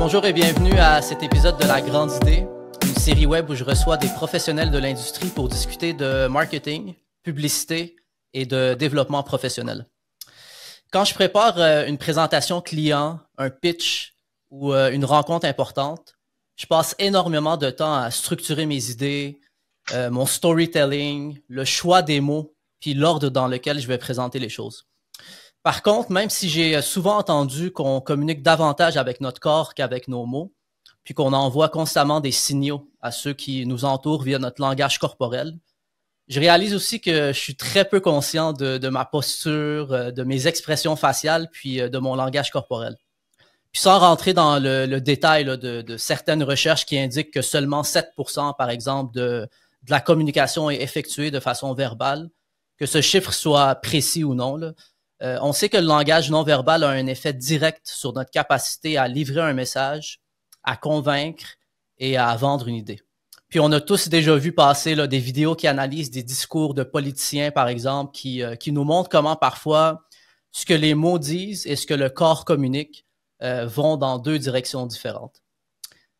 Bonjour et bienvenue à cet épisode de La Grande Idée, une série web où je reçois des professionnels de l'industrie pour discuter de marketing, publicité et de développement professionnel. Quand je prépare une présentation client, un pitch ou une rencontre importante, je passe énormément de temps à structurer mes idées, mon storytelling, le choix des mots, puis l'ordre dans lequel je vais présenter les choses. Par contre, même si j'ai souvent entendu qu'on communique davantage avec notre corps qu'avec nos mots, puis qu'on envoie constamment des signaux à ceux qui nous entourent via notre langage corporel, je réalise aussi que je suis très peu conscient de ma posture, de mes expressions faciales, puis de mon langage corporel. Puis sans rentrer dans le détail là, de certaines recherches qui indiquent que seulement 7%, par exemple, de la communication est effectuée de façon verbale, que ce chiffre soit précis ou non, là, on sait que le langage non verbal a un effet direct sur notre capacité à livrer un message, à convaincre et à vendre une idée. Puis on a tous déjà vu passer là, des vidéos qui analysent des discours de politiciens, par exemple, qui nous montrent comment parfois ce que les mots disent et ce que le corps communique vont dans deux directions différentes.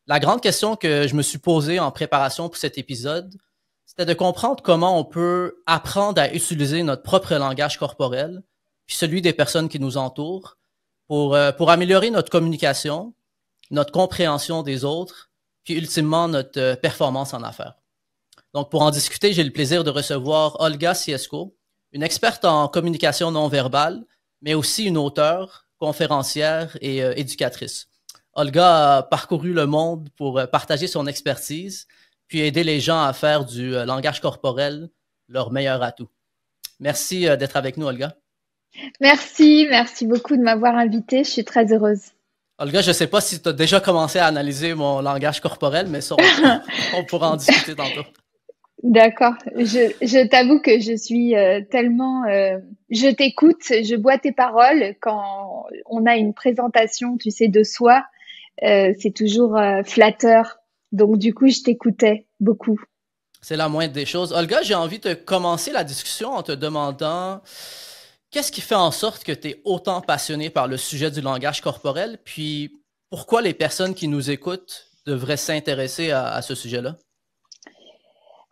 La grande question que je me suis posée en préparation pour cet épisode, c'était de comprendre comment on peut apprendre à utiliser notre propre langage corporel puis celui des personnes qui nous entourent pour améliorer notre communication, notre compréhension des autres, puis ultimement notre performance en affaires. Donc, pour en discuter, j'ai le plaisir de recevoir Olga Ciesco, une experte en communication non verbale, mais aussi une auteure, conférencière et éducatrice. Olga a parcouru le monde pour partager son expertise, puis aider les gens à faire du langage corporel leur meilleur atout. Merci d'être avec nous, Olga. Merci beaucoup de m'avoir invitée. Je suis très heureuse. Olga, je ne sais pas si tu as déjà commencé à analyser mon langage corporel, mais ça, on pourra en discuter tantôt. D'accord. Je t'avoue que je suis tellement... je t'écoute, je bois tes paroles quand on a une présentation, tu sais, de soi. C'est toujours flatteur. Donc, du coup, je t'écoutais beaucoup. C'est la moindre des choses. Olga, j'ai envie de commencer la discussion en te demandant qu'est-ce qui fait en sorte que tu es autant passionnée par le sujet du langage corporel, puis pourquoi les personnes qui nous écoutent devraient s'intéresser à ce sujet-là?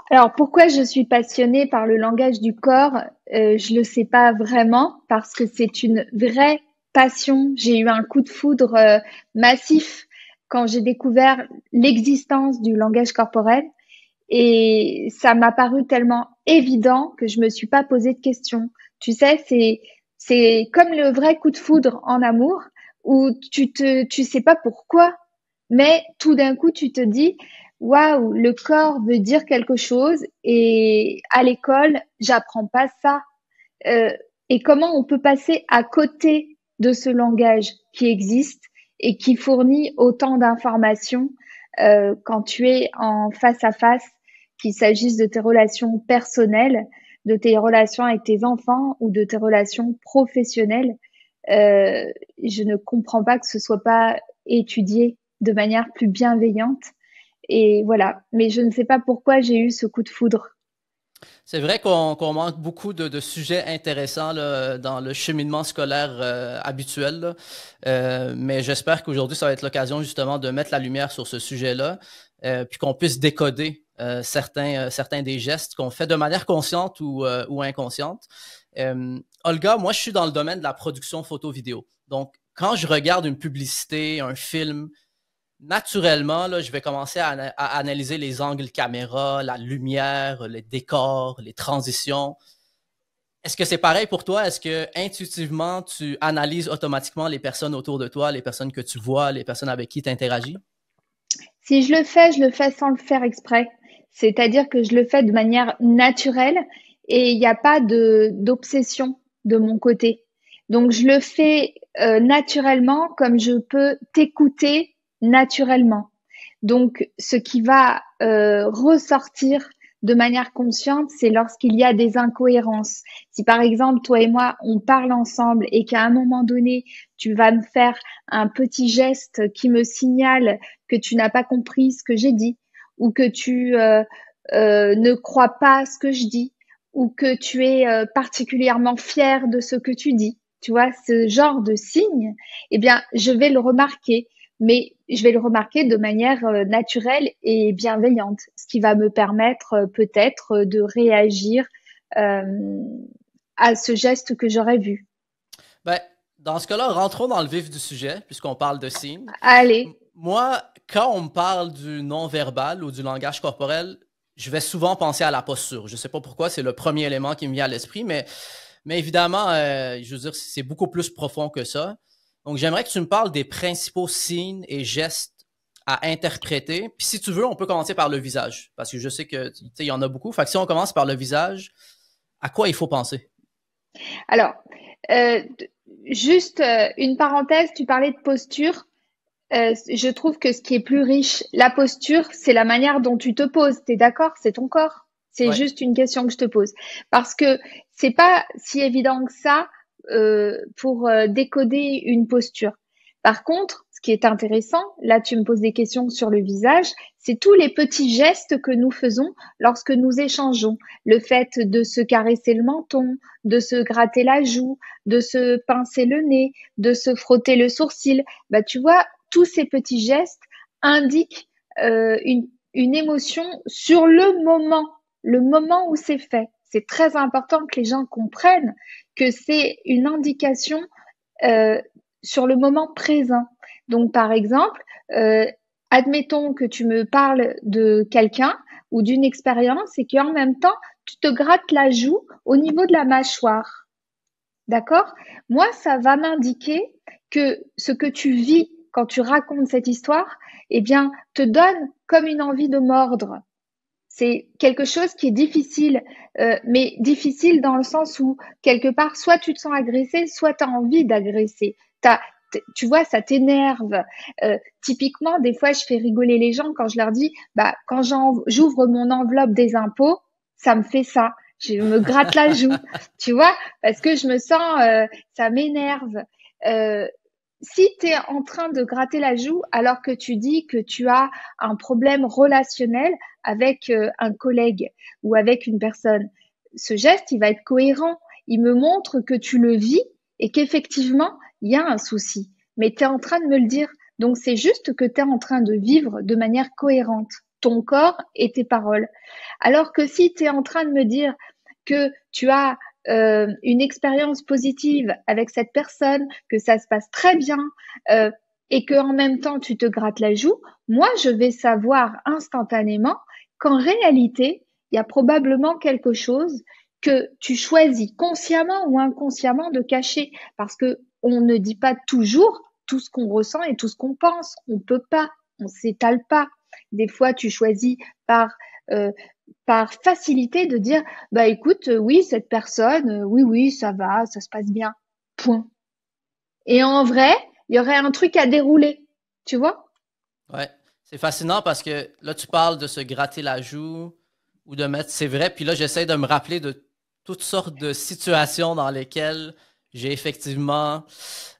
Alors, pourquoi je suis passionnée par le langage du corps? Je le sais pas vraiment parce que c'est une vraie passion. J'ai eu un coup de foudre massif quand j'ai découvert l'existence du langage corporel et ça m'a paru tellement évident que je me suis pas posé de questions. Tu sais, c'est comme le vrai coup de foudre en amour où tu sais pas pourquoi, mais tout d'un coup tu te dis waouh, le corps veut dire quelque chose et à l'école, j'apprends pas ça. Euh, et comment on peut passer à côté de ce langage qui existe et qui fournit autant d'informations quand tu es en face à face, qu'il s'agisse de tes relations personnelles, de tes relations avec tes enfants ou de tes relations professionnelles. Je ne comprends pas que ce soit pas étudié de manière plus bienveillante. Et voilà. Mais je ne sais pas pourquoi j'ai eu ce coup de foudre. C'est vrai qu'on manque beaucoup de sujets intéressants là, dans le cheminement scolaire habituel, là. Mais j'espère qu'aujourd'hui, ça va être l'occasion justement de mettre la lumière sur ce sujet-là, puis qu'on puisse décoder certains des gestes qu'on fait de manière consciente ou inconsciente. Olga, moi, je suis dans le domaine de la production photo-vidéo. Donc, quand je regarde une publicité, un film, naturellement, là, je vais commencer à analyser les angles caméra, la lumière, les décors, les transitions. Est-ce que c'est pareil pour toi? Est-ce que intuitivement, tu analyses automatiquement les personnes autour de toi, les personnes que tu vois, les personnes avec qui tu interagis? Si je le fais sans le faire exprès. C'est-à-dire que je le fais de manière naturelle et il n'y a pas d'obsession de mon côté. Donc je le fais naturellement comme je peux t'écouter naturellement. Donc ce qui va ressortir de manière consciente, c'est lorsqu'il y a des incohérences. Si par exemple toi et moi on parle ensemble et qu'à un moment donné tu vas me faire un petit geste qui me signale que tu n'as pas compris ce que j'ai dit ou que tu ne crois pas ce que je dis ou que tu es particulièrement fier de ce que tu dis. Tu vois, ce genre de signe, eh bien, je vais le remarquer mais je vais le remarquer de manière naturelle et bienveillante, ce qui va me permettre peut-être de réagir euh, à ce geste que j'aurais vu. Ben, dans ce cas-là, rentrons dans le vif du sujet, puisqu'on parle de signes. Allez, Moi, quand on me parle du non-verbal ou du langage corporel, je vais souvent penser à la posture. Je ne sais pas pourquoi, c'est le premier élément qui me vient à l'esprit, mais évidemment, je veux dire, c'est beaucoup plus profond que ça. Donc, j'aimerais que tu me parles des principaux signes et gestes à interpréter. Puis si tu veux, on peut commencer par le visage, parce que je sais que il y en a beaucoup. Fait que si on commence par le visage, à quoi il faut penser? alors, euh, juste une parenthèse, tu parlais de posture. Je trouve que ce qui est plus riche, la posture, c'est la manière dont tu te poses. T'es d'accord? C'est ton corps. C'est Ouais. juste une question que je te pose. Parce que c'est pas si évident que ça pour décoder une posture. Par contre, ce qui est intéressant, là tu me poses des questions sur le visage, c'est tous les petits gestes que nous faisons lorsque nous échangeons. Le fait de se caresser le menton, de se gratter la joue, de se pincer le nez, de se frotter le sourcil. Bah, tu vois, tous ces petits gestes indiquent une émotion sur le moment où c'est fait. C'est très important que les gens comprennent que c'est une indication euh, sur le moment présent. Donc, par exemple, euh, admettons que tu me parles de quelqu'un ou d'une expérience et qu'en même temps, tu te grattes la joue au niveau de la mâchoire. D'accord? Moi, ça va m'indiquer que ce que tu vis quand tu racontes cette histoire, eh bien, te donne comme une envie de mordre. C'est quelque chose qui est difficile, mais difficile dans le sens où, quelque part, soit tu te sens agressé, soit tu as envie d'agresser. Tu vois, ça t'énerve. Typiquement, des fois, je fais rigoler les gens quand je leur dis, bah, quand j'ouvre mon enveloppe des impôts, ça me fait ça. Je me gratte la joue, tu vois, parce que je me sens, ça m'énerve. Euh, Si tu es en train de gratter la joue alors que tu dis que tu as un problème relationnel avec un collègue ou avec une personne, ce geste, il va être cohérent. Il me montre que tu le vis et qu'effectivement, il y a un souci. Mais tu es en train de me le dire. Donc, c'est juste que tu es en train de vivre de manière cohérente ton corps et tes paroles. Alors que si tu es en train de me dire que tu as une expérience positive avec cette personne, que ça se passe très bien euh, et que en même temps tu te grattes la joue, moi je vais savoir instantanément qu'en réalité il y a probablement quelque chose que tu choisis consciemment ou inconsciemment de cacher parce que on ne dit pas toujours tout ce qu'on ressent et tout ce qu'on pense. On peut pas, on s'étale pas. Des fois, tu choisis par euh, par facilité de dire bah écoute oui cette personne oui oui ça va ça se passe bien point et en vrai il y aurait un truc à dérouler tu vois. Ouais. C'est fascinant parce que là, tu parles de se gratter la joue ou de mettre. C'est vrai. Puis là, j'essaie de me rappeler de toutes sortes de situations dans lesquelles j'ai effectivement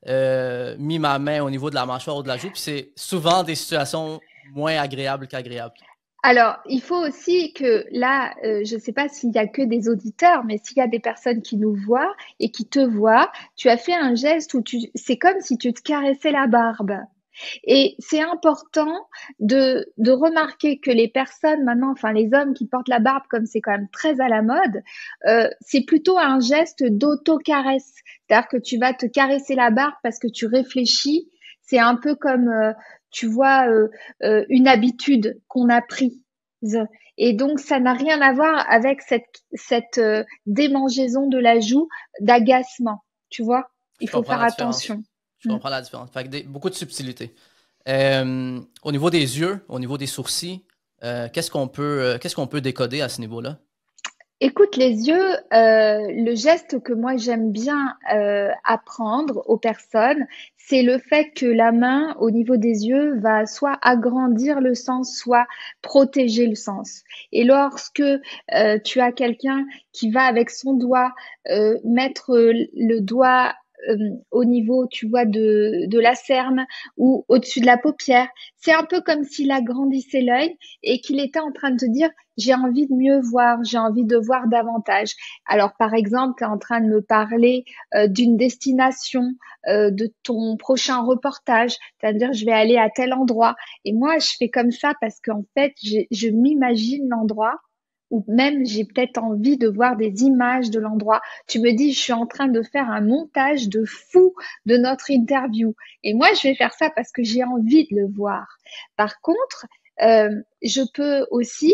mis ma main au niveau de la mâchoire ou de la joue. Puis c'est souvent des situations moins agréables qu'agréables. Alors, il faut aussi que là, je ne sais pas s'il y a que des auditeurs, mais s'il y a des personnes qui nous voient et qui te voient, tu as fait un geste où c'est comme si tu te caressais la barbe. Et c'est important de remarquer que les personnes maintenant, enfin les hommes qui portent la barbe, comme c'est quand même très à la mode, c'est plutôt un geste d'auto-caresse. C'est-à-dire que tu vas te caresser la barbe parce que tu réfléchis. C'est un peu comme, tu vois, une habitude qu'on a prise. Et donc, ça n'a rien à voir avec cette démangeaison de la joue, d'agacement. Tu vois, il Je faut comprends faire la différence. attention. Je Mm. comprends la différence. Fait que beaucoup de subtilité. Au niveau des yeux, au niveau des sourcils, qu'est-ce qu'on peut décoder à ce niveau-là? Écoute, les yeux, le geste que moi j'aime bien apprendre aux personnes, c'est le fait que la main, au niveau des yeux, va soit agrandir le sens, soit protéger le sens. Et lorsque tu as quelqu'un qui va avec son doigt mettre le doigt au niveau, tu vois, de la cerne ou au-dessus de la paupière. C'est un peu comme s'il agrandissait l'œil et qu'il était en train de te dire, j'ai envie de mieux voir, j'ai envie de voir davantage. Alors, par exemple, tu es en train de me parler d'une destination, de ton prochain reportage. Tu vas me dire, je vais aller à tel endroit. Et moi, je fais comme ça parce qu'en fait, je m'imagine l'endroit ou même j'ai peut-être envie de voir des images de l'endroit. Tu me dis, je suis en train de faire un montage de fou de notre interview. Et moi, je vais faire ça parce que j'ai envie de le voir. Par contre, je peux aussi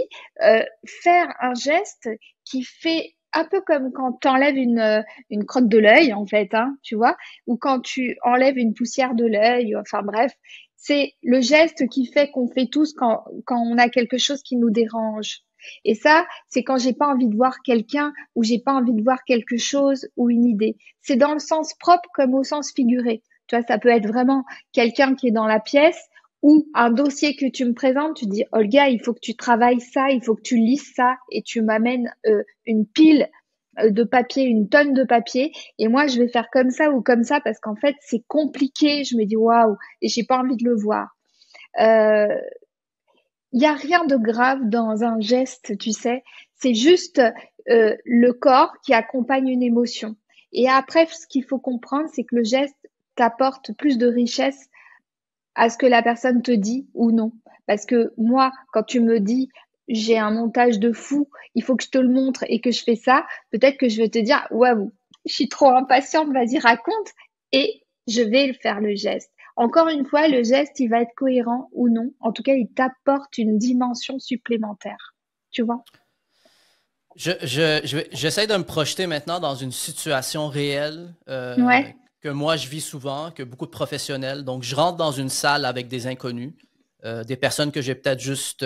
faire un geste qui fait un peu comme quand tu enlèves une crotte de l'œil, en fait, hein, tu vois, ou quand tu enlèves une poussière de l'œil, enfin bref, c'est le geste qui fait qu'on fait tous quand on a quelque chose qui nous dérange. Et ça, c'est quand j'ai pas envie de voir quelqu'un ou j'ai pas envie de voir quelque chose ou une idée. C'est dans le sens propre comme au sens figuré. Tu vois, ça peut être vraiment quelqu'un qui est dans la pièce ou un dossier que tu me présentes, tu dis, Olga, il faut que tu travailles ça, il faut que tu lises ça et tu m'amènes une pile de papier, une tonne de papier et moi je vais faire comme ça ou comme ça parce qu'en fait c'est compliqué, je me dis waouh et j'ai pas envie de le voir. Euh, il n'y a rien de grave dans un geste, tu sais. C'est juste le corps qui accompagne une émotion. Et après, ce qu'il faut comprendre, c'est que le geste t'apporte plus de richesse à ce que la personne te dit ou non. Parce que moi, quand tu me dis j'ai un montage de fou, il faut que je te le montre et que je fais ça, peut-être que je vais te dire waouh, je suis trop impatiente, vas-y raconte et je vais faire le geste. Encore une fois, le geste, il va être cohérent ou non. En tout cas, il t'apporte une dimension supplémentaire. Tu vois? J'essaie de me projeter maintenant dans une situation réelle Ouais. que moi je vis souvent, que beaucoup de professionnels. Donc, je rentre dans une salle avec des inconnus, des personnes que j'ai peut-être juste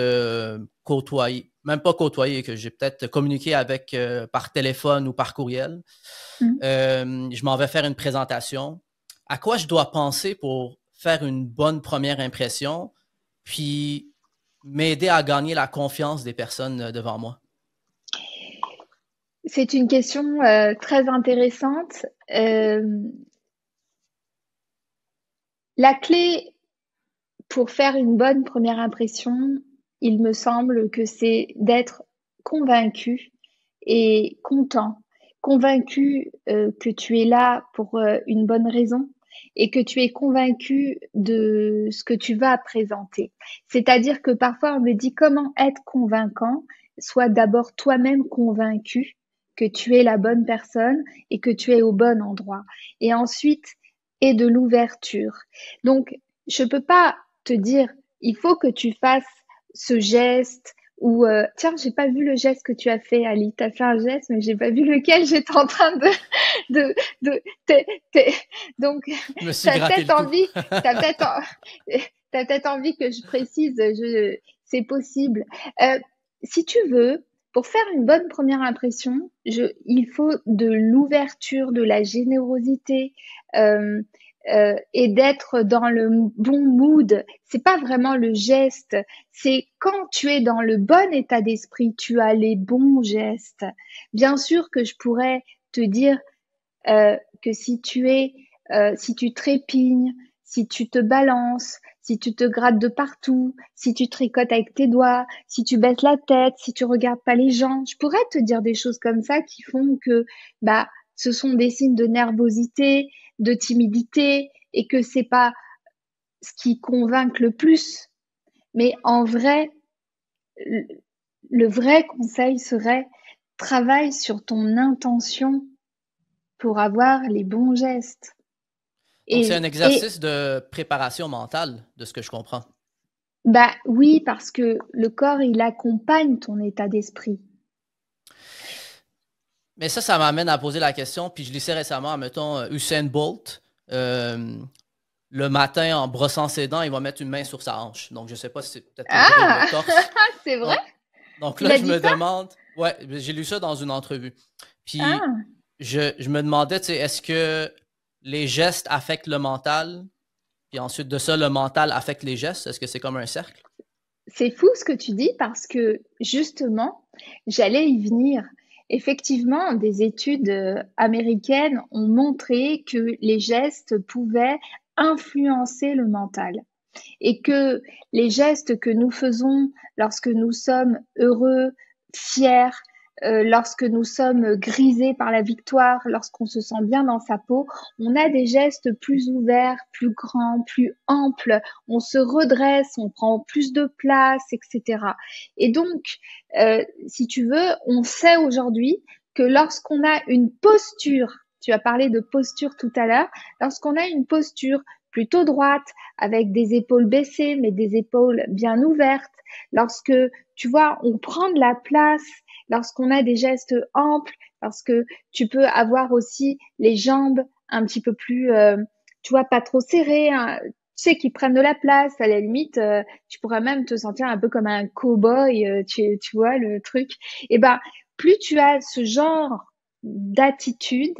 côtoyées, même pas côtoyées, que j'ai peut-être communiqué avec par téléphone ou par courriel. Mm. Je m'en vais faire une présentation. À quoi je dois penser pour faire une bonne première impression, puis m'aider à gagner la confiance des personnes devant moi? C'est une question très intéressante. La clé pour faire une bonne première impression, il me semble que c'est d'être convaincu et content, convaincu que tu es là pour une bonne raison et que tu es convaincu de ce que tu vas présenter. C'est-à-dire que parfois on me dit comment être convaincant, sois d'abord toi-même convaincu que tu es la bonne personne et que tu es au bon endroit. Et ensuite, et de l'ouverture. Donc, je peux pas te dire, il faut que tu fasses ce geste ou tiens, j'ai pas vu le geste que tu as fait, Ali. Tu as fait un geste, mais j'ai pas vu lequel j'étais en train de t'es- t'es- donc Je me suis t'as gratté peut-être le cou. envie, t'as peut-être t'as peut-être envie que je précise, c'est possible. Euh, si tu veux, pour faire une bonne première impression, il faut de l'ouverture, de la générosité. Euh, et d'être dans le bon mood. C'est pas vraiment le geste, c'est quand tu es dans le bon état d'esprit, tu as les bons gestes. Bien sûr que je pourrais te dire que si tu trépignes, si tu te balances, si tu te grattes de partout, si tu tricotes avec tes doigts, si tu baisses la tête, si tu regardes pas les gens, je pourrais te dire des choses comme ça qui font que bah ce sont des signes de nervosité, de timidité et que c'est pas ce qui convainc le plus. Mais en vrai, le vrai conseil serait travaille sur ton intention pour avoir les bons gestes. Donc, c'est un Et exercice de préparation mentale, de ce que je comprends. bah oui, parce que le corps, il accompagne ton état d'esprit. Mais ça m'amène à poser la question, puis je lisais récemment, mettons, Usain Bolt, euh, le matin, en brossant ses dents, il va mettre une main sur sa hanche. Donc, je sais pas si c'est peut-être vrai ou le Ah, torse. c'est vrai? Donc, donc Il là, a je dit me ça? demande, ouais, j'ai lu ça dans une entrevue. Puis, Ah, je me demandais, tu sais, est-ce que les gestes affectent le mental, puis ensuite de ça, le mental affecte les gestes? Est-ce que c'est comme un cercle? c'est fou ce que tu dis parce que justement, j'allais y venir. Effectivement, des études américaines ont montré que les gestes pouvaient influencer le mental et que les gestes que nous faisons lorsque nous sommes heureux, fiers, lorsque nous sommes grisés par la victoire, lorsqu'on se sent bien dans sa peau, on a des gestes plus ouverts, plus grands, plus amples, on se redresse, on prend plus de place, etc. Et donc, si tu veux, on sait aujourd'hui que lorsqu'on a une posture, tu as parlé de posture tout à l'heure, lorsqu'on a une posture plutôt droite, avec des épaules baissées, mais des épaules bien ouvertes, lorsque, tu vois, on prend de la place, lorsqu'on a des gestes amples, lorsque tu peux avoir aussi les jambes un petit peu plus, tu vois, pas trop serrées, hein, tu sais, qui prennent de la place, à la limite, tu pourrais même te sentir un peu comme un cow-boy, tu vois, le truc. Et ben, plus tu as ce genre d'attitude,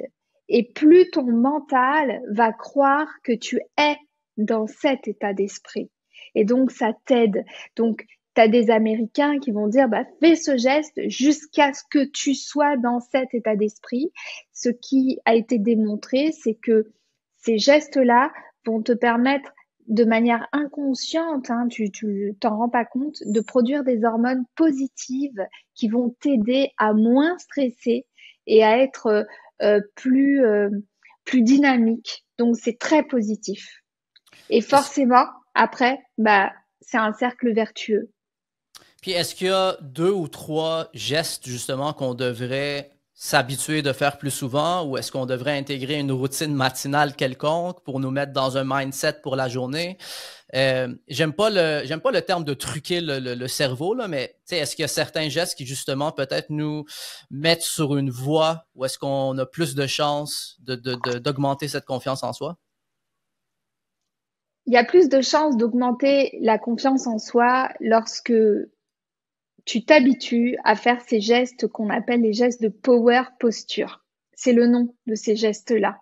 et plus ton mental va croire que tu es dans cet état d'esprit. Et donc, ça t'aide. Donc, tu as des Américains qui vont dire, bah, fais ce geste jusqu'à ce que tu sois dans cet état d'esprit. Ce qui a été démontré, c'est que ces gestes-là vont te permettre de manière inconsciente, hein, tu t'en rends pas compte, de produire des hormones positives qui vont t'aider à moins stresser et à être plus dynamique. Donc, c'est très positif. Et Est-ce- forcément, après, bah, c'est un cercle vertueux. Puis est-ce qu'il y a deux ou trois gestes justement qu'on devrait s'habituer de faire plus souvent ou est-ce qu'on devrait intégrer une routine matinale quelconque pour nous mettre dans un mindset pour la journée? J'aime pas le terme de truquer le cerveau, là, mais est-ce qu'il y a certains gestes qui justement peut-être nous mettent sur une voie où est-ce qu'on a plus de chances d'augmenter cette confiance en soi? Il y a plus de chances d'augmenter la confiance en soi lorsque tu t'habitues à faire ces gestes qu'on appelle les gestes de power posture. C'est le nom de ces gestes-là.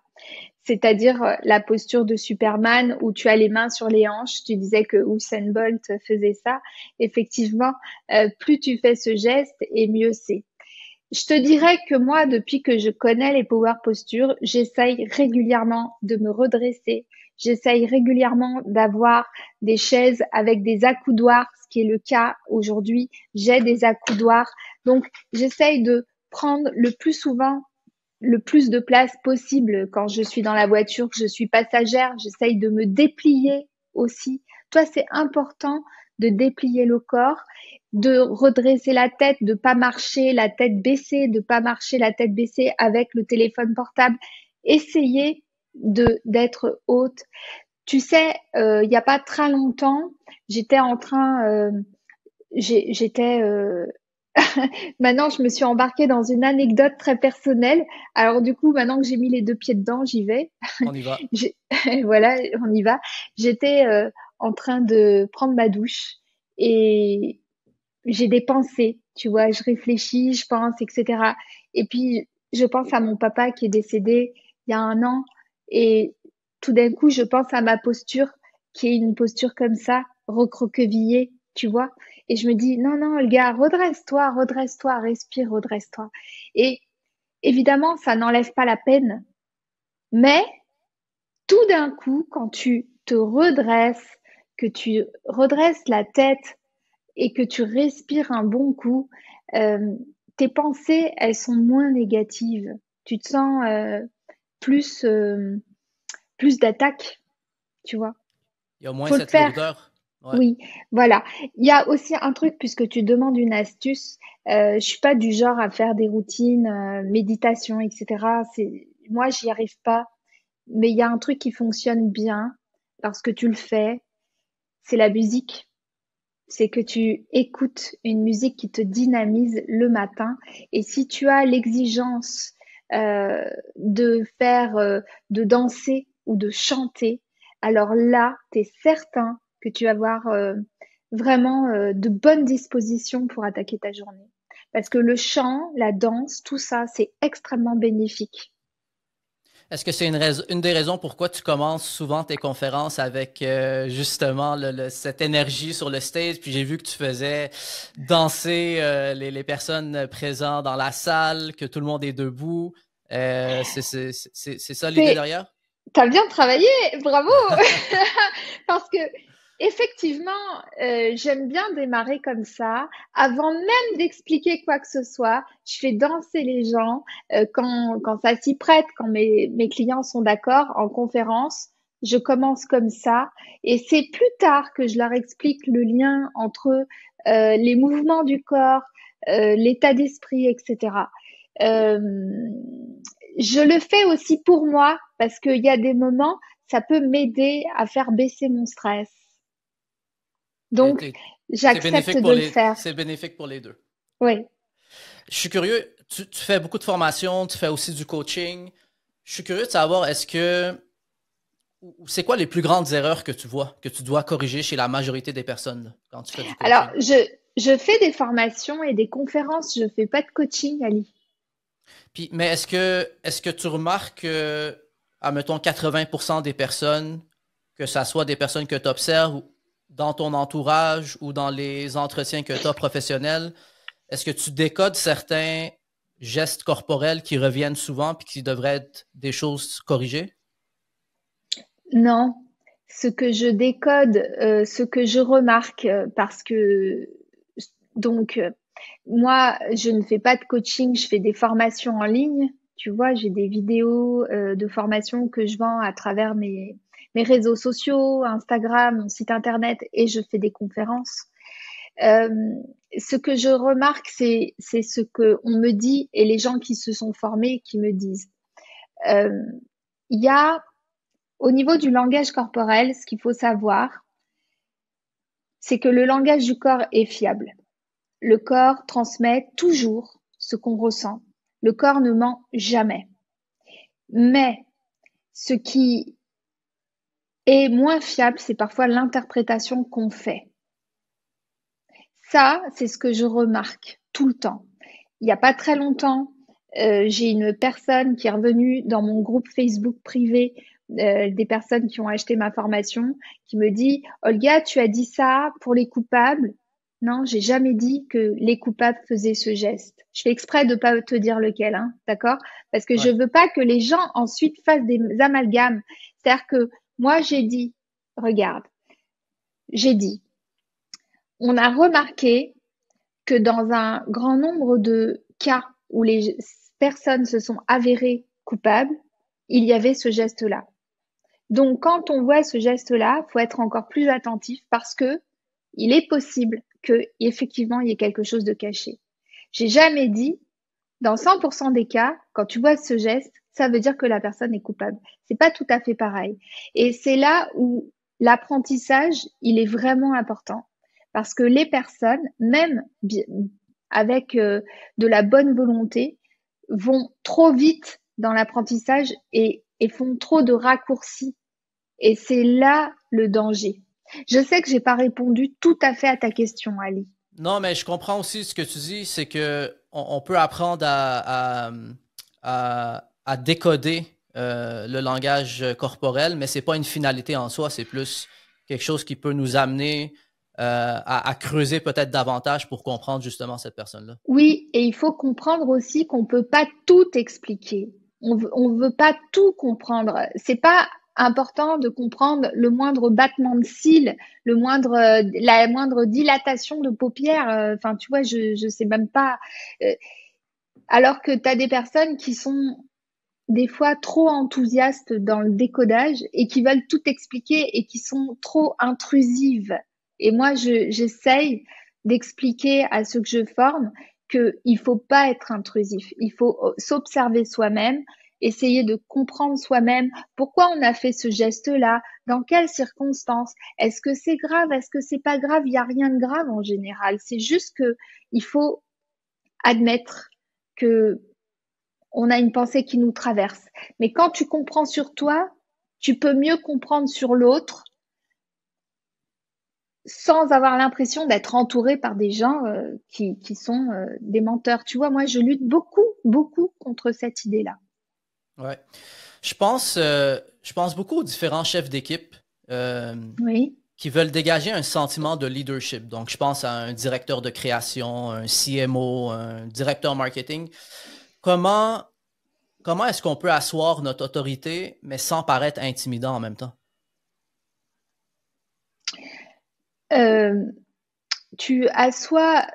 C'est-à-dire la posture de Superman où tu as les mains sur les hanches. Tu disais que Usain Bolt faisait ça. Effectivement, plus tu fais ce geste et mieux c'est. Je te dirais que moi, depuis que je connais les power postures, j'essaye régulièrement de me redresser. J'essaye régulièrement d'avoir des chaises avec des accoudoirs, ce qui est le cas aujourd'hui. J'ai des accoudoirs. Donc, j'essaye de prendre le plus souvent le plus de place possible quand je suis dans la voiture, que je suis passagère. J'essaye de me déplier aussi. Toi, c'est important de déplier le corps, de redresser la tête, de pas marcher la tête baissée, de pas marcher la tête baissée avec le téléphone portable. Essayez d'être haute. Tu sais, il n'y a pas très longtemps, j'étais en train, j'étais maintenant, je me suis embarquée dans une anecdote très personnelle. Alors du coup, maintenant que j'ai mis les deux pieds dedans, j'y vais. On y va. J'ai- Voilà, on y va. J'étais en train de prendre ma douche et j'ai des pensées, tu vois, je réfléchis, je pense, etc. Et puis, je pense à mon papa qui est décédé il y a un an et tout d'un coup, je pense à ma posture qui est une posture comme ça, recroquevillée, tu vois. Et je me dis, non, non, le gars, redresse-toi, respire, redresse-toi. Et évidemment, ça n'enlève pas la peine, mais tout d'un coup, quand tu te redresses, que tu redresses la tête et que tu respires un bon coup, euh, tes pensées, elles sont moins négatives. Tu te sens plus, plus d'attaque, tu vois. Il y a moins Faut le cette faire. lourdeur. Ouais. Oui, voilà. Il y a aussi un truc, puisque tu demandes une astuce, je suis pas du genre à faire des routines, méditation, etc. Moi, j'y arrive pas. Mais il y a un truc qui fonctionne bien lorsque tu le fais, c'est la musique. C'est que tu écoutes une musique qui te dynamise le matin. Et si tu as l'exigence de faire, de danser ou de chanter, alors là, tu es certain que tu vas avoir vraiment de bonnes dispositions pour attaquer ta journée. Parce que le chant, la danse, tout ça, c'est extrêmement bénéfique. Est-ce que c'est une des raisons pourquoi tu commences souvent tes conférences avec justement cette énergie sur le stage? Puis j'ai vu que tu faisais danser les personnes présentes dans la salle, que tout le monde est debout. C'est ça l'idée C'est, derrière? T'as bien travaillé, bravo! Parce que effectivement, j'aime bien démarrer comme ça. Avant même d'expliquer quoi que ce soit, je fais danser les gens quand ça s'y prête, quand mes clients sont d'accord en conférence. Je commence comme ça, et c'est plus tard que je leur explique le lien entre les mouvements du corps, l'état d'esprit, etc. Euh, je le fais aussi pour moi parce qu'il y a des moments, ça peut m'aider à faire baisser mon stress. Et Donc, j'accepte de le faire. c'est bénéfique pour les deux. Oui. Je suis curieux, tu fais beaucoup de formations, tu fais aussi du coaching. Je suis curieux de savoir, c'est quoi les plus grandes erreurs que tu vois, que tu dois corriger chez la majorité des personnes là, quand tu fais du Alors, coaching? je fais des formations et des conférences. Je fais pas de coaching, Ali. Puis, mais est-ce que tu remarques que, admettons, 80% des personnes, que ça soit des personnes que tu observes dans ton entourage ou dans les entretiens que tu as professionnels, est-ce que tu décodes certains gestes corporels qui reviennent souvent puis qui devraient être des choses corrigées? Non. Ce que je décode, ce que je remarque, parce que donc moi, je ne fais pas de coaching, je fais des formations en ligne. Tu vois, j'ai des vidéos de formation que je vends à travers mes réseaux sociaux, Instagram, mon site internet, et je fais des conférences. Euh, Ce que je remarque, c'est ce que on me dit et les gens qui se sont formés qui me disent. Euh, Il y a au niveau du langage corporel, ce qu'il faut savoir, c'est que le langage du corps est fiable. Le corps transmet toujours ce qu'on ressent. Le corps ne ment jamais. Mais ce qui est moins fiable, c'est parfois l'interprétation qu'on fait. Ça, c'est ce que je remarque tout le temps. Il n'y a pas très longtemps, j'ai une personne qui est revenue dans mon groupe Facebook privé des personnes qui ont acheté ma formation, qui me dit, Olga, tu as dit ça pour les coupables. Non, j'ai jamais dit que les coupables faisaient ce geste. Je fais exprès de pas te dire lequel, hein, d'accord? Parce que je Ouais. veux pas que les gens ensuite fassent des amalgames. C'est-à-dire que moi, j'ai dit, regarde, j'ai dit, on a remarqué que dans un grand nombre de cas où les personnes se sont avérées coupables, il y avait ce geste-là. Donc, quand on voit ce geste-là, il faut être encore plus attentif parce que il est possible que effectivement il y ait quelque chose de caché. J'ai jamais dit, dans 100% des cas, quand tu vois ce geste, ça veut dire que la personne est coupable. C'est pas tout à fait pareil. Et c'est là où l'apprentissage, il est vraiment important. Parce que les personnes, même avec de la bonne volonté, vont trop vite dans l'apprentissage et font trop de raccourcis. Et c'est là le danger. Je sais que j'ai pas répondu tout à fait à ta question, Ali. Non, mais je comprends aussi ce que tu dis, c'est que on peut apprendre à décoder le langage corporel, mais c'est pas une finalité en soi, c'est plus quelque chose qui peut nous amener à creuser peut-être davantage pour comprendre justement cette personne-là. Oui, et il faut comprendre aussi qu'on peut pas tout expliquer. On veut pas tout comprendre. C'est pas important de comprendre le moindre battement de cils, la moindre dilatation de paupières. Enfin, tu vois, je sais même pas. Euh, Alors que tu as des personnes qui sont des fois trop enthousiastes dans le décodage et qui veulent tout expliquer et qui sont trop intrusives. Et moi, j'essaye d'expliquer à ceux que je forme qu'il faut pas être intrusif. Il faut s'observer soi-même, essayer de comprendre soi-même pourquoi on a fait ce geste-là, dans quelles circonstances, est-ce que c'est grave, est-ce que c'est pas grave, il n'y a rien de grave en général. C'est juste que il faut admettre que on a une pensée qui nous traverse. Mais quand tu comprends sur toi, tu peux mieux comprendre sur l'autre sans avoir l'impression d'être entouré par des gens qui sont des menteurs. Tu vois, moi, je lutte beaucoup, beaucoup contre cette idée-là. Ouais. Je pense beaucoup aux différents chefs d'équipe euh, Oui. qui veulent dégager un sentiment de leadership. Donc, je pense à un directeur de création, un CMO, un directeur marketing. Comment, comment est-ce qu'on peut asseoir notre autorité, mais sans paraître intimidant en même temps? Euh, Tu assois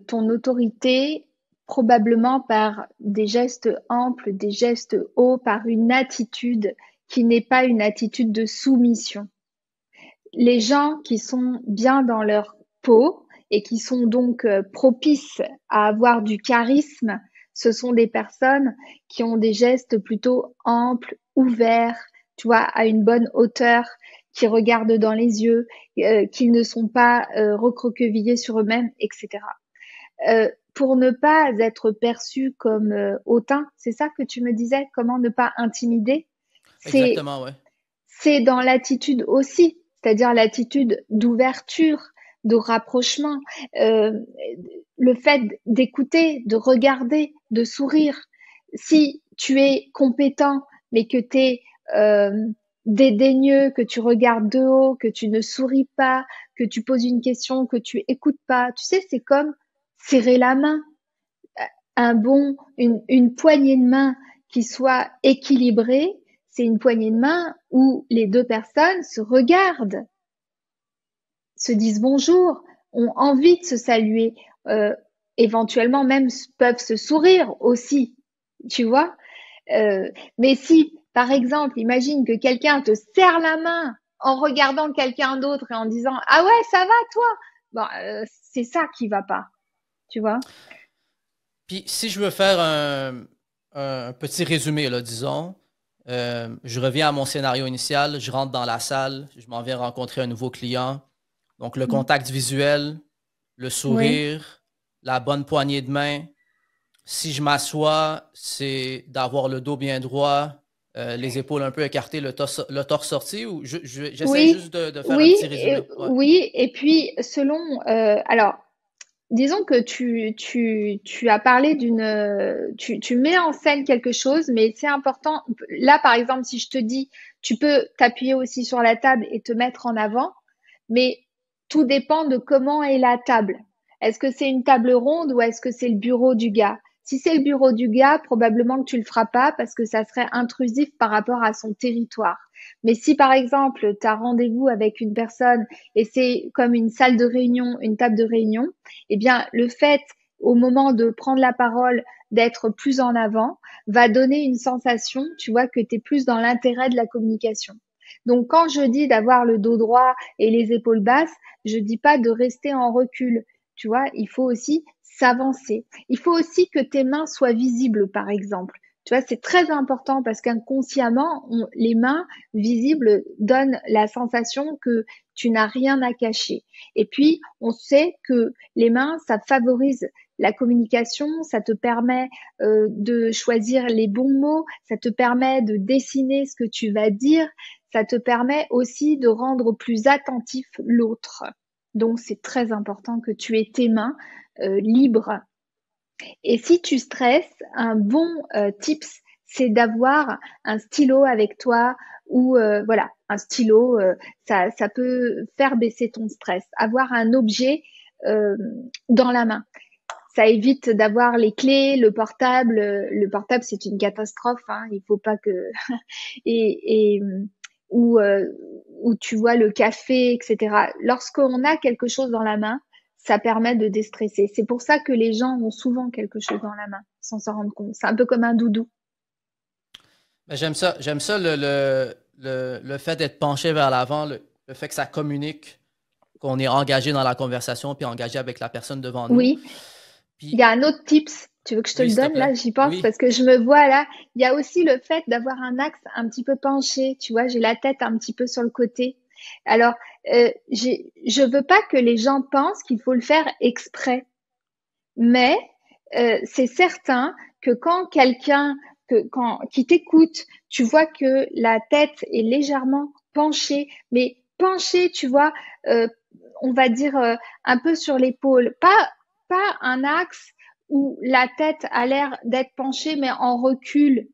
ton autorité probablement par des gestes amples, des gestes hauts, par une attitude qui n'est pas une attitude de soumission. Les gens qui sont bien dans leur peau et qui sont donc propices à avoir du charisme, ce sont des personnes qui ont des gestes plutôt amples, ouverts, tu vois, à une bonne hauteur, qui regardent dans les yeux, qui ne sont pas recroquevillés sur eux-mêmes, etc. Pour ne pas être perçu comme hautain, c'est ça que tu me disais, comment ne pas intimider? C'est Exactement, ouais. c'est dans l'attitude aussi, c'est-à-dire l'attitude d'ouverture, de rapprochement, euh, le fait d'écouter, de regarder, de sourire. Si tu es compétent, mais que tu es dédaigneux, que tu regardes de haut, que tu ne souris pas, que tu poses une question, que tu écoutes pas, tu sais, c'est comme serrer la main, une poignée de main qui soit équilibrée, c'est une poignée de main où les deux personnes se regardent, se disent bonjour, ont envie de se saluer, euh, éventuellement même peuvent se sourire aussi, tu vois. Mais si, par exemple, imagine que quelqu'un te serre la main en regardant quelqu'un d'autre et en disant ah ouais ça va toi, bon, c'est ça qui va pas, tu vois. Puis si je veux faire un petit résumé, là, disons, je reviens à mon scénario initial, je rentre dans la salle, je m'en viens rencontrer un nouveau client. Donc le contact visuel, le Oui. sourire, la bonne poignée de main. Si je m'assois, c'est d'avoir le dos bien droit, les épaules un peu écartées, le torse sorti, ou j'essaie Oui, juste de faire un petit résumé. Ouais. oui, et puis selon, alors, disons que tu as parlé tu mets en scène quelque chose, mais c'est important. Là, par exemple, si je te dis, tu peux t'appuyer aussi sur la table et te mettre en avant, mais tout dépend de comment est la table. Est-ce que c'est une table ronde ou est-ce que c'est le bureau du gars? Si c'est le bureau du gars, probablement que tu le feras pas parce que ça serait intrusif par rapport à son territoire. Mais si par exemple, tu as rendez-vous avec une personne et c'est comme une salle de réunion, une table de réunion, eh bien, le fait, au moment de prendre la parole, d'être plus en avant, va donner une sensation, tu vois, que tu es plus dans l'intérêt de la communication. Donc, quand je dis d'avoir le dos droit et les épaules basses, je dis pas de rester en recul. Tu vois, il faut aussi s'avancer. Il faut aussi que tes mains soient visibles, par exemple. Tu vois, c'est très important parce qu'inconsciemment, les mains visibles donnent la sensation que tu n'as rien à cacher. Et puis, on sait que les mains, ça favorise la communication, ça te permet de choisir les bons mots, ça te permet de dessiner ce que tu vas dire, ça te permet aussi de rendre plus attentif l'autre. Donc, c'est très important que tu aies tes mains libres. Et si tu stresses, un bon tips, c'est d'avoir un stylo avec toi ou voilà, un stylo, ça peut faire baisser ton stress. Avoir un objet euh, dans la main. Ça évite d'avoir les clés, le portable. Le portable, c'est une catastrophe. Hein, il faut pas que et où, où tu vois le café, etc. Lorsqu'on a quelque chose dans la main, ça permet de déstresser. C'est pour ça que les gens ont souvent quelque chose dans la main, sans s'en rendre compte. C'est un peu comme un doudou. Ben, j'aime ça le fait d'être penché vers l'avant, le fait que ça communique, qu'on est engagé dans la conversation, puis engagé avec la personne devant nous. Oui, il y Puis, a un autre tips. Tu veux que je te oui, le s'il te donne? plaît. Là, j'y pense Oui. parce que je me vois là. Il y a aussi le fait d'avoir un axe un petit peu penché. Tu vois, j'ai la tête un petit peu sur le côté. Alors, je veux pas que les gens pensent qu'il faut le faire exprès. Mais c'est certain que quand quelqu'un qui t'écoute, tu vois que la tête est légèrement penchée, mais penchée, tu vois, euh, on va dire un peu sur l'épaule, pas un axe où la tête a l'air d'être penchée, mais en recul.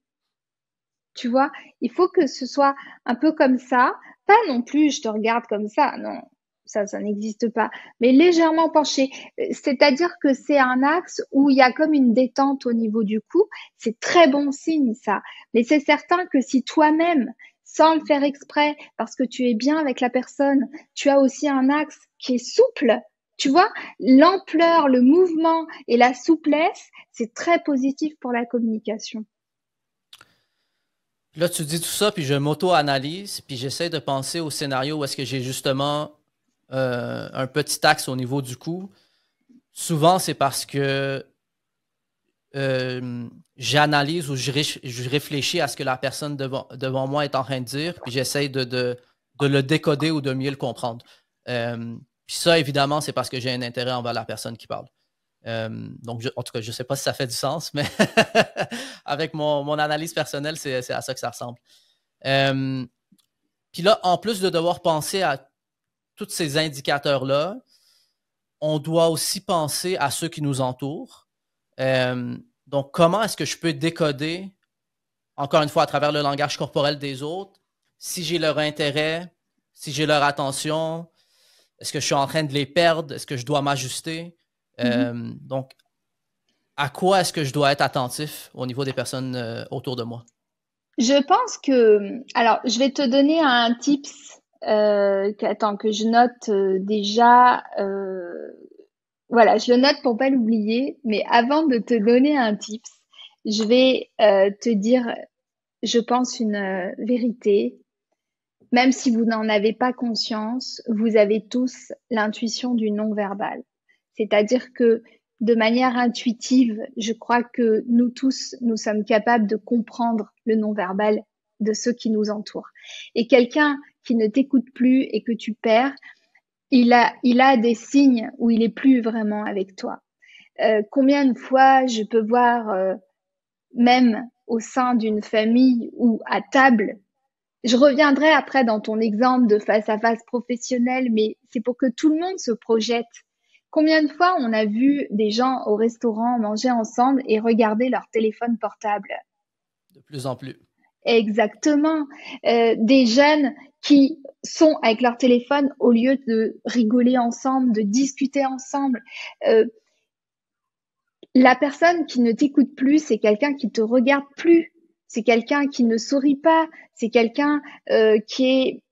Tu vois, il faut que ce soit un peu comme ça, pas non plus je te regarde comme ça, non, ça n'existe pas, mais légèrement penché. C'est-à-dire que c'est un axe où il y a comme une détente au niveau du cou. C'est très bon signe ça. Mais c'est certain que si toi-même, sans le faire exprès, parce que tu es bien avec la personne, tu as aussi un axe qui est souple, tu vois, l'ampleur, le mouvement et la souplesse, c'est très positif pour la communication. Là, tu dis tout ça, puis je m'auto-analyse, puis j'essaie de penser au scénario où est-ce que j'ai justement un petit axe au niveau du cou. Souvent, c'est parce que j'analyse ou je réfléchis à ce que la personne devant moi est en train de dire, puis j'essaie de le décoder ou de mieux le comprendre. Puis ça, évidemment, c'est parce que j'ai un intérêt envers la personne qui parle. Donc, en tout cas, je ne sais pas si ça fait du sens, mais avec mon analyse personnelle, c'est à ça que ça ressemble. Euh, Puis là, en plus de devoir penser à tous ces indicateurs-là, on doit aussi penser à ceux qui nous entourent. Donc, comment est-ce que je peux décoder, encore une fois, à travers le langage corporel des autres, si j'ai leur intérêt, si j'ai leur attention, est-ce que je suis en train de les perdre, est-ce que je dois m'ajuster? Mhm. Donc, à quoi est-ce que je dois être attentif au niveau des personnes autour de moi? Je pense que, alors, je vais te donner un tips. Attends que je note déjà. Voilà, je le note pour pas l'oublier. Mais avant de te donner un tips, je vais te dire, je pense une vérité. Même si vous n'en avez pas conscience, vous avez tous l'intuition du non-verbal. C'est-à-dire que de manière intuitive, je crois que nous tous, nous sommes capables de comprendre le non-verbal de ceux qui nous entourent. Et quelqu'un qui ne t'écoute plus et que tu perds, il a des signes où il est plus vraiment avec toi. Combien de fois je peux voir, même au sein d'une famille ou à table, je reviendrai après dans ton exemple de face à face professionnel, mais c'est pour que tout le monde se projette. Combien de fois on a vu des gens au restaurant manger ensemble et regarder leur téléphone portable? De plus en plus. Exactement. Des jeunes qui sont avec leur téléphone au lieu de rigoler ensemble, de discuter ensemble. Euh, la personne qui ne t'écoute plus, c'est quelqu'un qui te regarde plus. C'est quelqu'un qui ne sourit pas. C'est quelqu'un qui est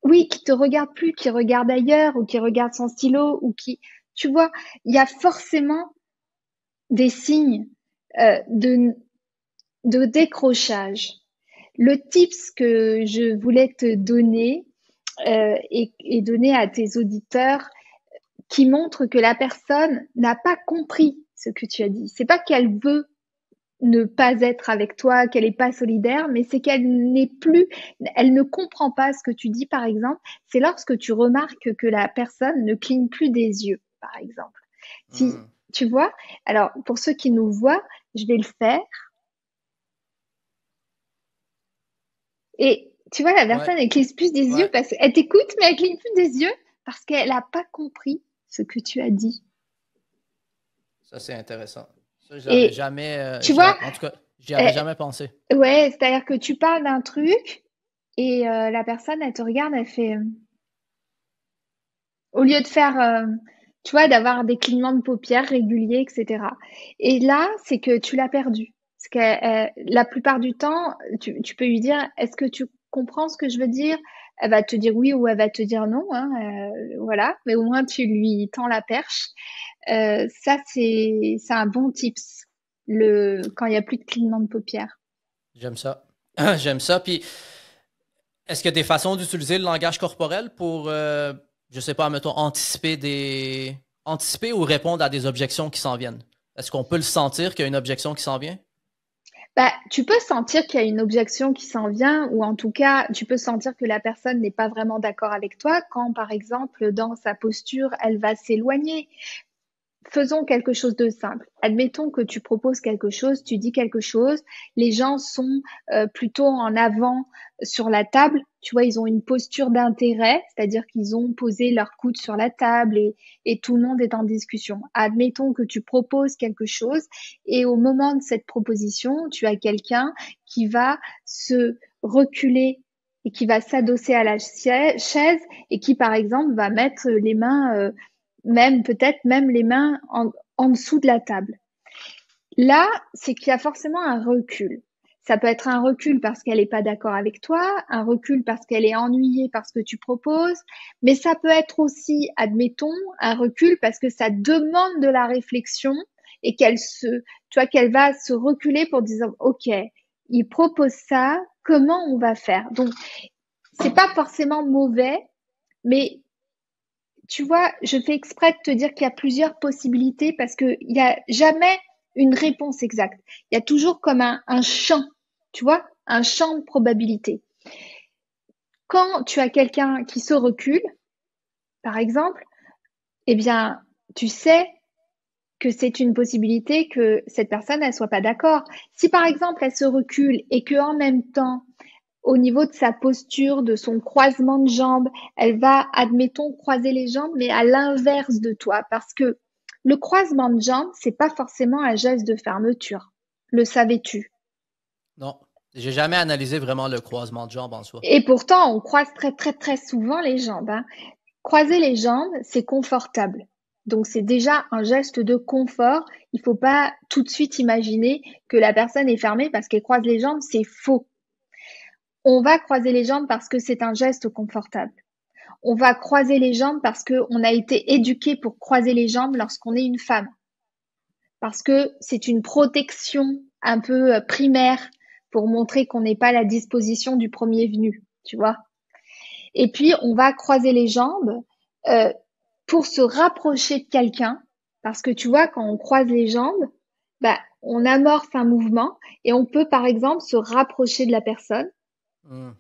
oui, qui te regarde plus, qui regarde ailleurs ou qui regarde son stylo ou qui, tu vois, il y a forcément des signes euh, de, de décrochage. Le tips que je voulais te donner et donner à tes auditeurs qui montre que la personne n'a pas compris ce que tu as dit. C'est pas qu'elle veut ne pas être avec toi, qu'elle n'est pas solidaire, mais c'est qu'elle n'est plus, elle ne comprend pas ce que tu dis, par exemple. C'est lorsque tu remarques que la personne ne cligne plus des yeux, par exemple. Si Hmm. tu vois, alors pour ceux qui nous voient, je vais le faire. Et tu vois, la Ouais, personne, elle cligne plus des yeux ouais. parce qu'elle t'écoute, mais elle cligne plus des yeux parce qu'elle n'a pas compris ce que tu as dit. Ça, c'est intéressant. Ça, je l'avais Et jamais, tu vois, en tout cas, j'y avais euh, jamais pensé. ouais, c'est-à-dire que tu parles d'un truc et la personne, elle te regarde, elle fait, au lieu de faire, tu vois, d'avoir des clignements de paupières réguliers, etc. Et là, c'est que tu l'as perdu. Parce que la plupart du temps, tu peux lui dire, est-ce que tu comprends ce que je veux dire? Elle va te dire oui ou elle va te dire non, hein, voilà. Mais au moins, tu lui tends la perche. Ça, c'est un bon tips, quand il y a plus de clignements de paupières. J'aime ça. J'aime ça. Puis, est-ce qu'il y a des façons d'utiliser le langage corporel pour, je sais pas, mettons, anticiper ou répondre à des objections qui s'en viennent? Est-ce qu'on peut le sentir qu'il y a une objection qui s'en vient? Bah, tu peux sentir qu'il y a une objection qui s'en vient, ou en tout cas, tu peux sentir que la personne n'est pas vraiment d'accord avec toi quand, par exemple, dans sa posture, elle va s'éloigner. faisons quelque chose de simple. Admettons que tu proposes quelque chose, tu dis quelque chose, les gens sont plutôt en avant sur la table, tu vois, ils ont une posture d'intérêt, c'est-à-dire qu'ils ont posé leur coude sur la table et tout le monde est en discussion. Admettons que tu proposes quelque chose et au moment de cette proposition, tu as quelqu'un qui va se reculer et qui va s'adosser à la chaise et qui, par exemple, va mettre les mains même peut-être même les mains en dessous de la table. Là, c'est qu'il y a forcément un recul. Ça peut être un recul parce qu'elle n'est pas d'accord avec toi, un recul parce qu'elle est ennuyée par ce que tu proposes, mais ça peut être aussi, admettons, un recul parce que ça demande de la réflexion et qu'elle va se reculer pour dire, OK, il propose ça, comment on va faire? Donc, c'est pas forcément mauvais, mais tu vois, je fais exprès de te dire qu'il y a plusieurs possibilités parce qu'il n'y a jamais une réponse exacte. Il y a toujours comme un champ, tu vois, un champ de probabilité. Quand tu as quelqu'un qui se recule, par exemple, eh bien, tu sais que c'est une possibilité que cette personne, elle soit pas d'accord. Si par exemple, elle se recule et que en même temps, au niveau de sa posture, de son croisement de jambes, elle va, admettons, croiser les jambes, mais à l'inverse de toi, parce que le croisement de jambes, c'est pas forcément un geste de fermeture. Le savais-tu? Non, j'ai jamais analysé vraiment le croisement de jambes en soi. Et pourtant, on croise très, très, très souvent les jambes, hein. Croiser les jambes, c'est confortable. Donc, c'est déjà un geste de confort. Il faut pas tout de suite imaginer que la personne est fermée parce qu'elle croise les jambes. C'est faux. On va croiser les jambes parce que c'est un geste confortable. On va croiser les jambes parce qu'on a été éduqué pour croiser les jambes lorsqu'on est une femme. Parce que c'est une protection un peu primaire pour montrer qu'on n'est pas à la disposition du premier venu, tu vois. Et puis, on va croiser les jambes euh, pour se rapprocher de quelqu'un. Parce que tu vois, quand on croise les jambes, bah, on amorce un mouvement et on peut, par exemple, se rapprocher de la personne. Hmm.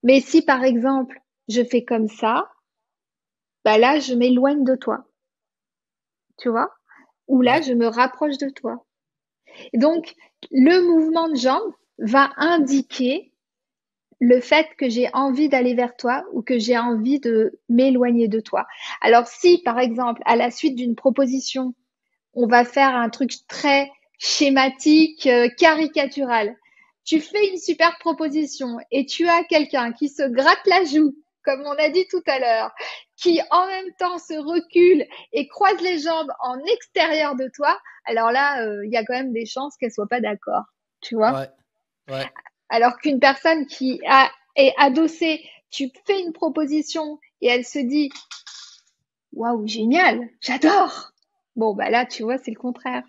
Mais si, par exemple, je fais comme ça, bah là, je m'éloigne de toi, tu vois? Ou là, Ouais. je me rapproche de toi. Et donc, le mouvement de jambe va indiquer le fait que j'ai envie d'aller vers toi ou que j'ai envie de m'éloigner de toi. Alors, si, par exemple, à la suite d'une proposition, on va faire un truc très schématique, caricatural. Tu fais une super proposition et tu as quelqu'un qui se gratte la joue, comme on a dit tout à l'heure, qui en même temps se recule et croise les jambes en extérieur de toi, alors là, il y a quand même des chances qu'elle soit pas d'accord, tu vois. Ouais. Ouais. Alors qu'une personne est adossée, tu fais une proposition et elle se dit, waouh, génial, j'adore. Bon, bah là, tu vois, c'est le contraire.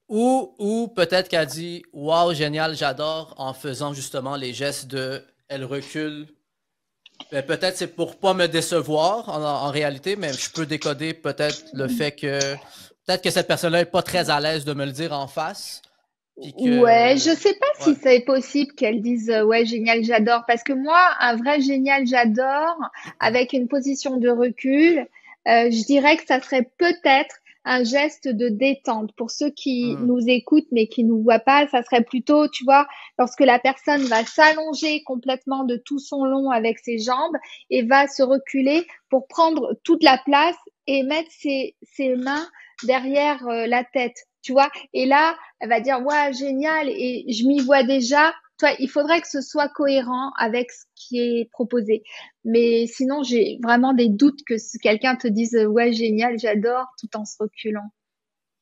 Ou peut-être qu'elle dit waouh, génial, j'adore en faisant justement les gestes de elle recule. Ben, peut-être c'est pour pas me décevoir en réalité, mais je peux décoder peut-être le fait que peut-être que cette personne-là est pas très à l'aise de me le dire en face. Puis Ouais, que je sais pas ouais. si c'est possible qu'elle dise ouais, génial, j'adore, parce que moi, un vrai génial, j'adore, avec une position de recul, je dirais que ça serait peut-être un geste de détente. Pour ceux qui Hmm. nous écoutent mais qui nous voient pas, ça serait plutôt, tu vois, lorsque la personne va s'allonger complètement de tout son long avec ses jambes et va se reculer pour prendre toute la place et mettre ses mains derrière la tête, tu vois. Et là, elle va dire ouais génial et je m'y vois déjà. Toi, il faudrait que ce soit cohérent avec ce qui est proposé. Mais sinon, j'ai vraiment des doutes que quelqu'un te dise ouais génial, j'adore, tout en se reculant.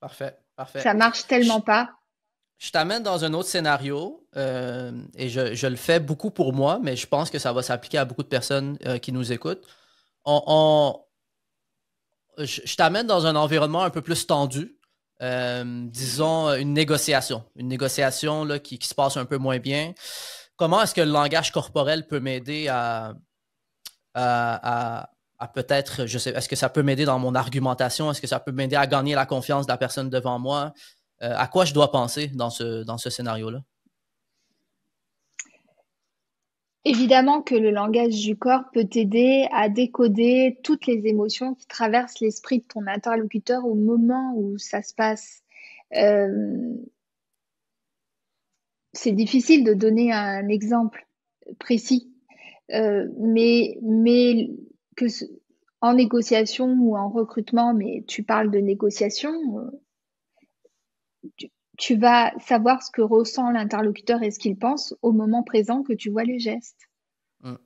Parfait, parfait. Ça marche Je, tellement pas. je t'amène dans un autre scénario et je le fais beaucoup pour moi, mais je pense que ça va s'appliquer à beaucoup de personnes qui nous écoutent. On, on- je t'amène dans un environnement un peu plus tendu. Disons une négociation là, qui se passe un peu moins bien. Comment est-ce que le langage corporel peut m'aider à peut-être, je sais, est-ce que ça peut m'aider dans mon argumentation? Est-ce que ça peut m'aider à gagner la confiance de la personne devant moi? À quoi je dois penser dans ce scénario-là? évidemment que le langage du corps peut t'aider à décoder toutes les émotions qui traversent l'esprit de ton interlocuteur au moment où ça se passe. Euh, c'est difficile de donner un exemple précis, mais que en négociation ou en recrutement, mais tu parles de négociation, tu vas savoir ce que ressent l'interlocuteur et ce qu'il pense au moment présent que tu vois les gestes. Mm.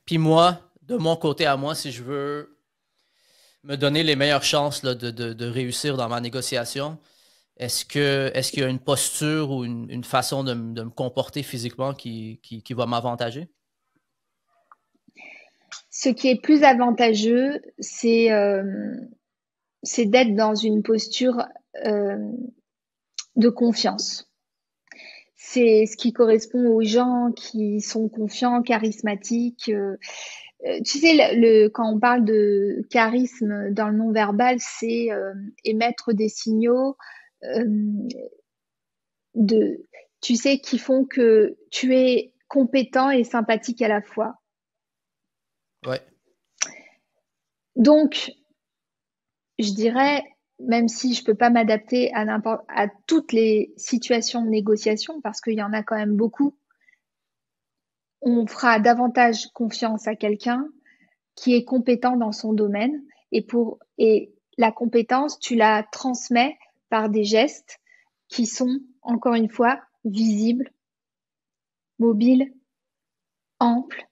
Puis moi, de mon côté à moi, si je veux me donner les meilleures chances là, de réussir dans ma négociation, est-ce qu'il y a une posture ou une façon de me comporter physiquement qui va m'avantager? Ce qui est plus avantageux, c'est d'être dans une posture euh, de confiance. C'est ce qui correspond aux gens qui sont confiants, charismatiques. Tu sais, quand on parle de charisme dans le non-verbal, c'est émettre des signaux euh, de, tu sais, qui font que tu es compétent et sympathique à la fois. Ouais. Donc, je dirais, même si je peux pas m'adapter à toutes les situations de négociation, parce qu'il y en a quand même beaucoup, on fera davantage confiance à quelqu'un qui est compétent dans son domaine et la compétence, tu la transmets par des gestes qui sont, encore une fois, visibles, mobiles, amples,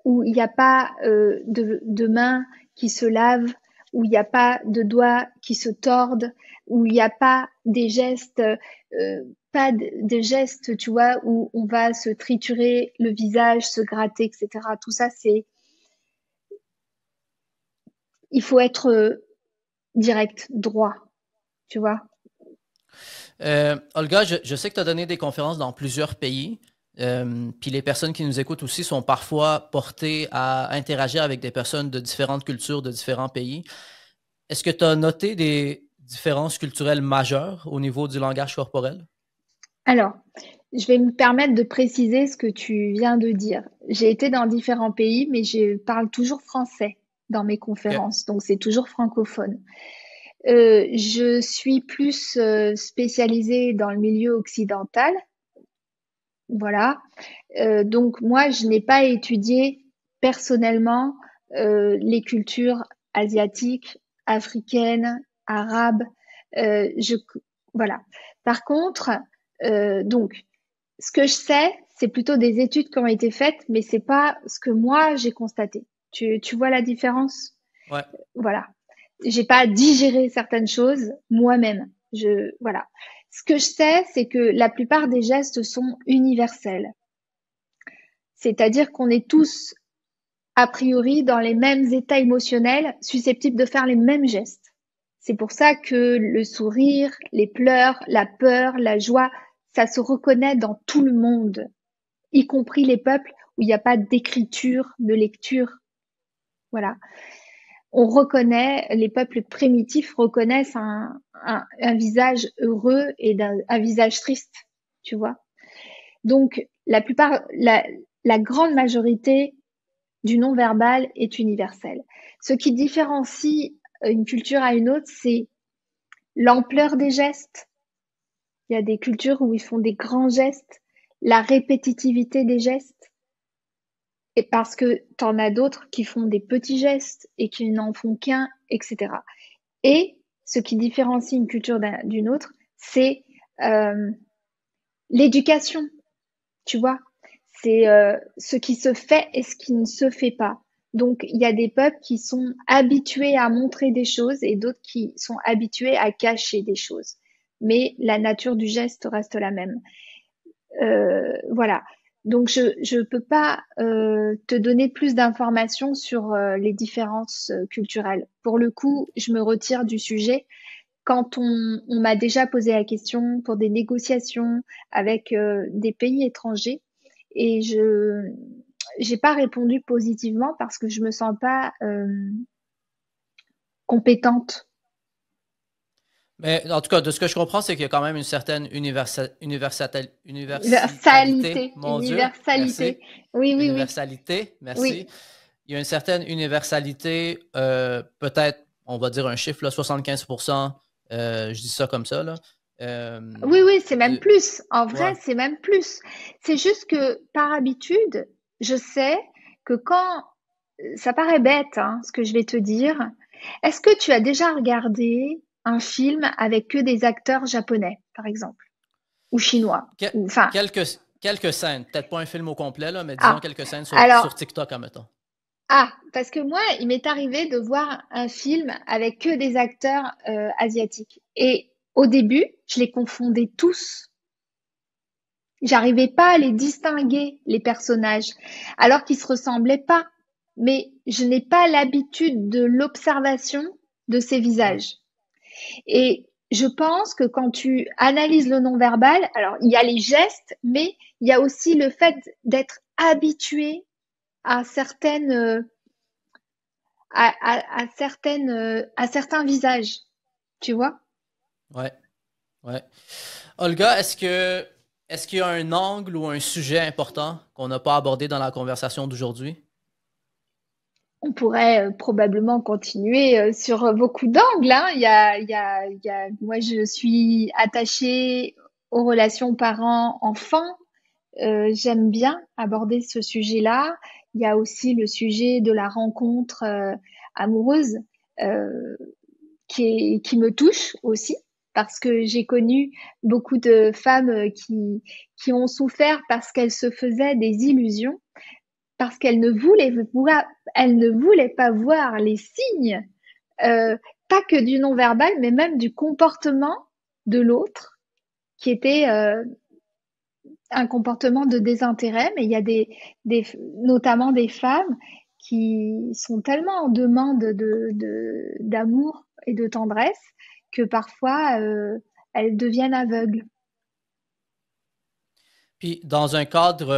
où il n'y a pas de mains qui se lavent, où il n'y a pas de doigts qui se tordent, où il n'y a pas des gestes, de gestes, tu vois, où on va se triturer le visage, se gratter, etc. Tout ça, il faut être direct, droit, tu vois. Olga, je sais que tu as donné des conférences dans plusieurs pays. Puis les personnes qui nous écoutent aussi sont parfois portées à interagir avec des personnes de différentes cultures, de différents pays. Est-ce que tu as noté des différences culturelles majeures au niveau du langage corporel? Alors, je vais me permettre de préciser ce que tu viens de dire. J'ai été dans différents pays, mais je parle toujours français dans mes OK. conférences, donc c'est toujours francophone. Je suis plus spécialisée dans le milieu occidental, voilà. Donc moi, je n'ai pas étudié personnellement les cultures asiatiques, africaines, arabes. Euh, je, voilà. Par contre, donc, ce que je sais, c'est plutôt des études qui ont été faites, mais c'est pas ce que moi j'ai constaté. Tu vois la différence? Ouais. Voilà. J'ai pas digéré certaines choses moi-même. Voilà. Ce que je sais, c'est que la plupart des gestes sont universels. C'est-à-dire qu'on est tous, a priori, dans les mêmes états émotionnels, susceptibles de faire les mêmes gestes. C'est pour ça que le sourire, les pleurs, la peur, la joie, ça se reconnaît dans tout le monde, y compris les peuples où il n'y a pas d'écriture, de lecture. Voilà. On reconnaît, les peuples primitifs reconnaissent un visage heureux et un visage triste, tu vois. Donc, la grande majorité du non-verbal est universelle. Ce qui différencie une culture à une autre, c'est l'ampleur des gestes. Il y a des cultures où ils font des grands gestes, la répétitivité des gestes, et parce que t'en as d'autres qui font des petits gestes et qui n'en font qu'un, etc. Et ce qui différencie une culture d'une autre, c'est euh, l'éducation, tu vois. C'est ce qui se fait et ce qui ne se fait pas. Donc, il y a des peuples qui sont habitués à montrer des choses et d'autres qui sont habitués à cacher des choses. Mais la nature du geste reste la même. Voilà. Donc, je ne peux pas te donner plus d'informations sur les différences culturelles. Pour le coup, je me retire du sujet. Quand on m'a déjà posé la question pour des négociations avec des pays étrangers, et je j'ai pas répondu positivement parce que je me sens pas compétente. Mais en tout cas, de ce que je comprends, c'est qu'il y a quand même une certaine universalité. Universalité, Mon Dieu, merci. universalité. Oui, oui, oui, Universalité, merci. oui. Il y a une certaine universalité, peut-être, on va dire un chiffre, là, 75%, je dis ça comme ça, là. Oui, oui, c'est même De, plus. En ouais, vrai, c'est même plus. C'est juste que par habitude, je sais que quand ça paraît bête, hein, ce que je vais te dire. Est-ce que tu as déjà regardé un film avec que des acteurs japonais, par exemple, ou chinois, Que- ou enfin, quelques scènes, peut-être pas un film au complet, là, mais disons ah, quelques scènes alors, sur TikTok, admettons. parce que moi, il m'est arrivé de voir un film avec que des acteurs asiatiques. Et au début, je les confondais tous. J'arrivais pas à les distinguer, les personnages, alors qu'ils se ressemblaient pas. Mais je n'ai pas l'habitude de l'observation de ces Ouais, visages. Et je pense que quand tu analyses le non-verbal, alors il y a les gestes, mais il y a aussi le fait d'être habitué à certaines, à certains visages, tu vois. ouais, ouais. Olga, est-ce qu'il y a un angle ou un sujet important qu'on n'a pas abordé dans la conversation d'aujourd'hui? On pourrait probablement continuer sur beaucoup d'angles, hein. Moi, je suis attachée aux relations parents-enfants. J'aime bien aborder ce sujet-là. Il y a aussi le sujet de la rencontre amoureuse euh, qui me touche aussi parce que j'ai connu beaucoup de femmes qui ont souffert parce qu'elles se faisaient des illusions, parce elles ne voulaient pas voir les signes, euh, pas que du non-verbal, mais même du comportement de l'autre qui était un comportement de désintérêt, mais il y a notamment des femmes qui sont tellement en demande d'amour et de tendresse que parfois elles deviennent aveugles. Puis dans un cadre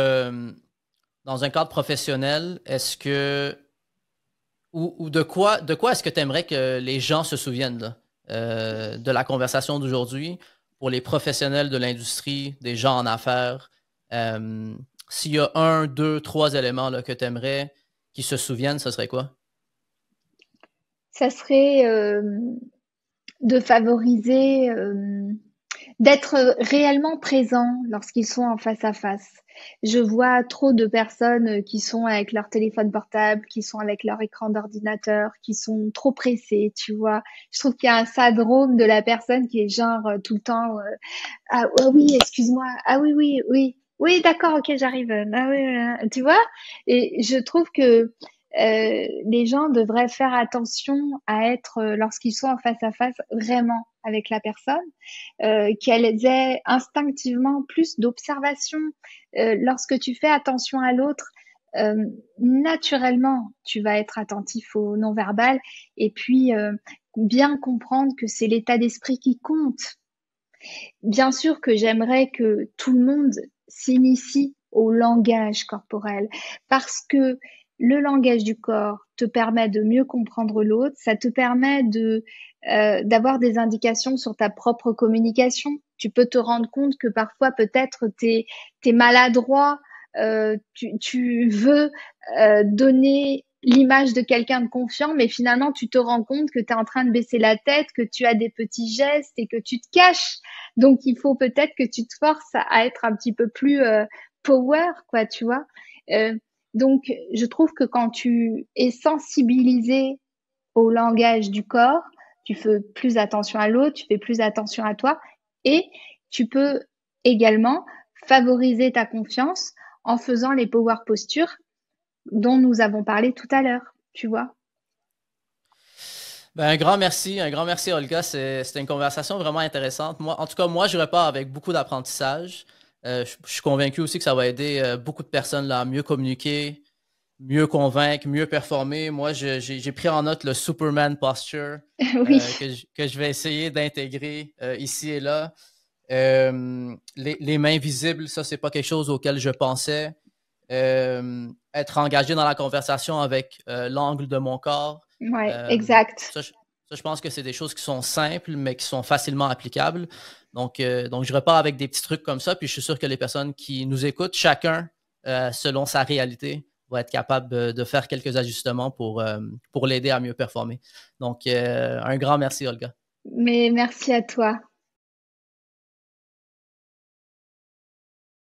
professionnel, est-ce que ou de quoi est-ce que tu aimerais que les gens se souviennent là, de la conversation d'aujourd'hui pour les professionnels de l'industrie, des gens en affaires? Euh, S'il y a un, deux, trois éléments là, que tu aimerais qu'ils se souviennent, ce serait quoi? Ça serait de favoriser d'être réellement présent lorsqu'ils sont en face à face. Je vois trop de personnes qui sont avec leur téléphone portable, qui sont avec leur écran d'ordinateur, qui sont trop pressées, tu vois. Je trouve qu'il y a un syndrome de la personne qui est genre tout le temps ah oui, excuse-moi. Ah oui, oui, oui. Oui, d'accord, ok, j'arrive. Ah oui, tu vois? Et je trouve que les gens devraient faire attention à être, lorsqu'ils sont en face à face, vraiment avec la personne, qu'elles aient instinctivement plus d'observation. Lorsque tu fais attention à l'autre, euh, naturellement, tu vas être attentif au non-verbal et puis bien comprendre que c'est l'état d'esprit qui compte. Bien sûr que j'aimerais que tout le monde s'initie au langage corporel parce que le langage du corps te permet de mieux comprendre l'autre, ça te permet d'avoir des indications sur ta propre communication. Tu peux te rendre compte que parfois peut-être t'es maladroit, tu veux donner l'image de quelqu'un de confiant, mais finalement tu te rends compte que tu es en train de baisser la tête, que tu as des petits gestes et que tu te caches. Donc, il faut peut-être que tu te forces à être un petit peu plus power, quoi, tu vois. Euh, donc, je trouve que quand tu es sensibilisé au langage du corps, tu fais plus attention à l'autre, tu fais plus attention à toi et tu peux également favoriser ta confiance en faisant les power postures dont nous avons parlé tout à l'heure, tu vois. Ben, un grand merci Olga. C'était une conversation vraiment intéressante. Moi, en tout cas, moi, je repars avec beaucoup d'apprentissage. Je suis convaincu aussi que ça va aider beaucoup de personnes là, à mieux communiquer, mieux convaincre, mieux performer. Moi, j'ai pris en note le Superman posture Oui, que je vais essayer d'intégrer ici et là. Les mains visibles, ça, c'est pas quelque chose auquel je pensais. Être engagé dans la conversation avec l'angle de mon corps. ouais, Euh, exact. ça, Ça, je pense que c'est des choses qui sont simples, mais qui sont facilement applicables. Donc, je repars avec des petits trucs comme ça, puis je suis sûr que les personnes qui nous écoutent, chacun, selon sa réalité, va être capable de faire quelques ajustements pour l'aider à mieux performer. Donc, un grand merci, Olga. Mais merci à toi.